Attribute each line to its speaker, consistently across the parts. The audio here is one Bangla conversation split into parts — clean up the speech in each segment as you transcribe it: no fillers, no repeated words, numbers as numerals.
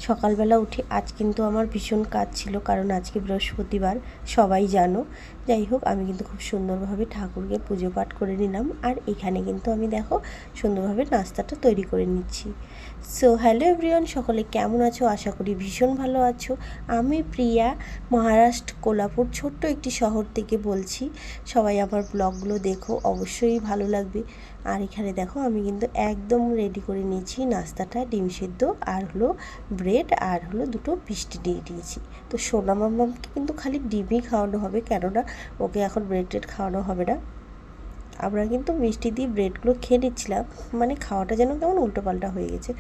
Speaker 1: সকালবেলা উঠে আজ কিন্তু আমার ভীষণ কাজ ছিল, কারণ আজকে বৃহস্পতিবার, সবাই জানো। যাই হোক, আমি কিন্তু খুব সুন্দরভাবে ঠাকুরকে পুজো পাঠ করে নিলাম। আর এখানে কিন্তু আমি দেখো সুন্দরভাবে নাস্তাটা তৈরি করে নিচ্ছি। সো হ্যালো এভরিওয়ান, সকলে কেমন আছো? আশা করি ভীষণ ভালো আছো। আমি প্রিয়া, মহারাষ্ট্র কোলাপুর ছোট্ট একটি শহর থেকে বলছি। সবাই আমার ব্লগগুলো দেখো, অবশ্যই ভালো লাগবে। আর এখানে দেখো আমি কিন্তু একদম রেডি করে নিয়েছি নাস্তাটা, ডিম সিদ্ধ আর হলো ব্রেড আর হলো দুটো মিষ্টি দিয়ে দিয়েছি। তো সোনা মাম্মামকে কিন্তু খালি ডিমই খাওয়ানো হবে, কেননা ওকে এখন ব্রেড টেড খাওয়ানো হবে না। আমরা কিন্তু মিষ্টি দিয়ে ব্রেডগুলো খেয়ে নিচ্ছিলাম, মানে খাওয়াটা যেন কেমন উল্টোপাল্টা হয়ে গেছে।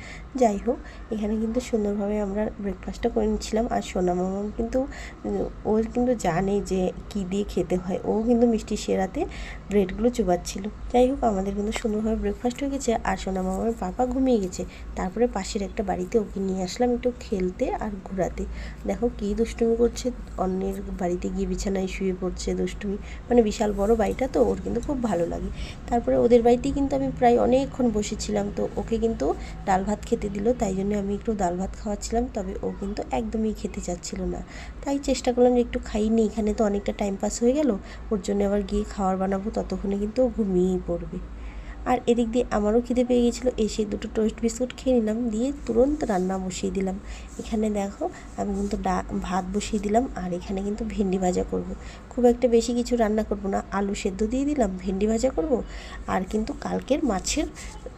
Speaker 1: যাই হোক, এখানে কিন্তু সুন্দরভাবে আমরা ব্রেকফাস্টটা করে নিচ্ছিলাম। আর সোনা মামা কিন্তু ও কিন্তু জানে যে কী দিয়ে খেতে হয়, ও কিন্তু মিষ্টি সেরাতে ব্রেডগুলো চুবাচ্ছিল। যাই হোক, আমাদের কিন্তু সুন্দরভাবে ব্রেকফাস্ট হয়ে গেছে। আর সোনা মামার পাপা ঘুমিয়ে গেছে। তারপরে পাশের একটা বাড়িতে ওকে নিয়ে আসলাম একটু খেলতে আর ঘোরাতে। দেখো কী দুষ্টুমি করছে, অন্যের বাড়িতে গিয়ে বিছানায় শুয়ে পড়ছে, দুষ্টুমি। মানে বিশাল বড় বাড়িটা তো, ওর কিন্তু খুব ভালো লাগে। তারপরে ওদের বাড়িতেই কিন্তু আমি প্রায় অনেকক্ষণ বসেছিলাম। তো ওকে কিন্তু ডাল ভাত খেতে দিল, তাই জন্য আমি একটু ডাল ভাত খাওয়াচ্ছিলাম। তবে ও কিন্তু একদমই খেতে চাচ্ছিল না, তাই চেষ্টা করলাম যে একটু খাইনি, এখানে তো অনেকটা টাইম পাস হয়ে গেল, ওর জন্য আবার গিয়ে খাবার বানাবো, ততক্ষণে কিন্তু ও ঘুমিয়েই পড়বে। আর এদিক দিয়ে আমারও খিদে পেয়ে গেছিলো, এসে দুটো টোস্ট বিস্কুট খেয়ে নিলাম, দিয়ে তুরন্ত রান্না বসিয়ে দিলাম। এখানে দেখো আমি কিন্তু ভাত বসিয়ে দিলাম। আর এখানে কিন্তু ভেন্ডি ভাজা করব। খুব একটা বেশি কিছু রান্না করব না, আলু সেদ্ধ দিয়ে দিলাম, ভেন্ডি ভাজা করব। আর কিন্তু কালকের মাছের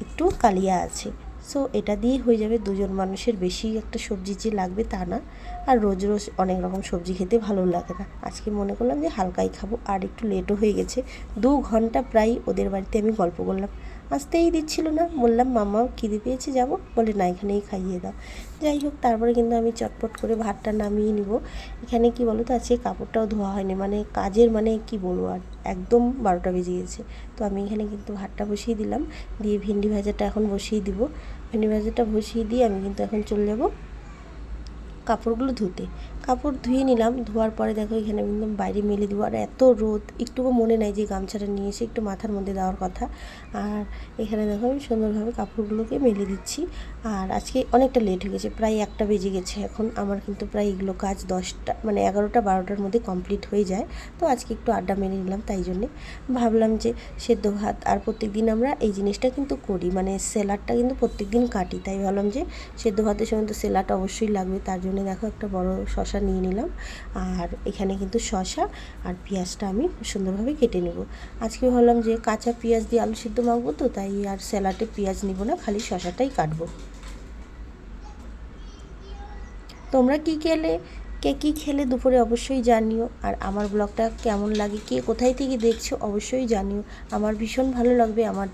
Speaker 1: একটু কালিয়া আছে, সো এটা দিয়েই হয়ে যাবে। দুজন মানুষের বেশি একটা সবজি যে লাগবে তা না। আর রোজ রোজ অনেক রকম সবজি খেতে ভালো লাগে না, আজকে মনে করলাম যে হালকাই খাবো। আর একটু লেটও হয়ে গেছে, 2 ঘন্টা প্রায় ওদের বাড়িতে আমি গল্প করলাম, আসতেই দিচ্ছিল না। বললাম মামা খিদে পেয়েছে, যাব, বলে না এখানেই খাইয়ে দাও। যাই হোক, তারপরে কিন্তু আমি চটপট করে ভাতটা নামিয়ে নিব। এখানে কি বলো তো, আজকে কাপড়টাও ধোয়া হয়নি, মানে কাজের মানে কি বলবো আর, একদম 12টা বেজে গেছে। তো আমি এখানে কিন্তু ভাতটা বসিয়ে দিলাম, দিয়ে ভেন্ডি ভাজাটা এখন বসিয়ে দিব। ভেন্ডি ভাজাটা বসিয়ে দিয়ে আমি কিন্তু এখন চলে যাব কাপড়গুলো ধুতে। কাপড় ধুয়ে নিলাম, ধোয়ার পরে দেখো এখানে একদম বাইরে মেলে দেবো। আর এত রোদ, একটুকু মনে নাই যে গামছাটা নিয়ে এসে একটু মাথার মধ্যে দেওয়ার কথা। আর এখানে দেখো আমি সুন্দরভাবে কাপড়গুলোকে মেলে দিচ্ছি। আর আজকে অনেকটা লেট হয়ে গেছে, প্রায় 1টা বেজে গেছে এখন। আমার কিন্তু প্রায় এগুলো কাজ 10টা মানে 11টা 12টার মধ্যে কমপ্লিট হয়ে যায়। তো আজকে একটু আড্ডা মেরে নিলাম, তাই জন্যে ভাবলাম যে সেদ্ধ ভাত। আর প্রত্যেক দিন আমরা এই জিনিসটা কিন্তু করি, মানে স্যালাডটা কিন্তু প্রত্যেক দিন কাটি, তাই ভাবলাম যে সেদ্ধ ভাতের সঙ্গে তো স্যালাড অবশ্যই লাগবে। তার জন্য দেখো একটা বড় শসা নিয়ে নিলাম। আর এখানে কিন্তু শসা আর পেঁয়াজটা আমি সুন্দরভাবে কেটে নেব। আজকে ভাবলাম যে কাঁচা পেঁয়াজ দিয়ে আলু সিদ্ধ মাখবো, তো তাই আর স্যালাডে পেঁয়াজ নিব না, খালি শসাটাই কাটবো। তোমরা কী খেলে, কে কী খেলে দুপুরে অবশ্যই জানিও। আর আমার ব্লগটা কেমন লাগে, কে কোথায় থেকে দেখছো অবশ্যই জানিও। আমার ভীষণ ভালো লাগবে আমার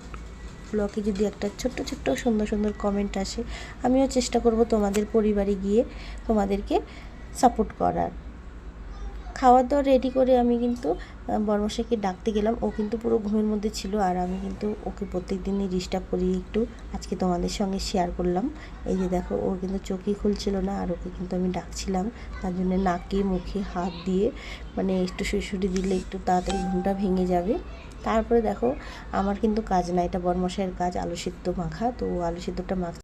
Speaker 1: ব্লগে যদি একটা ছোট্ট ছোট্ট সুন্দর সুন্দর কমেন্ট আসে। আমিও চেষ্টা করব তোমাদের পরিবারে গিয়ে তোমাদেরকে সাপোর্ট করার। খাওয়া দাওয়া রেডি করে আমি কিন্তু বর্মশাইকে ডাকতে গেলাম। ও কিন্তু পুরো ঘুমের মধ্যে ছিল, আর আমি কিন্তু ওকে প্রত্যেক দিনই ডিস্টার্ব করি একটু, আজকে তোমাদের সঙ্গে শেয়ার করলাম। এই যে দেখো, ওর কিন্তু চোখই খুলছিল না, আর ওকে কিন্তু আমি ডাকছিলাম। তার জন্য নাকে মুখে হাত দিয়ে মানে একটু সুড়সুড়ি দিলে একটু তাড়াতাড়ি ঘুমটা ভেঙে যাবে। তারপরে দেখো আমার কিন্তু কাজ না, এটা বর্মশাইয়ের কাজ, আলু সিদ্ধ মাখা। তো আলু সিদ্ধটা মাখ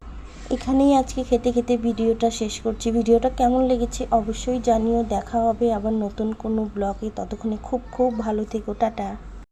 Speaker 1: এখানেই আজকে খেতে খেতে ভিডিওটা শেষ করছি। ভিডিওটা কেমন লেগেছে অবশ্যই জানিও। দেখা হবে আবার নতুন কোনো ব্লগে, ততক্ষণে খুব খুব ভালো থেকো, টাটা।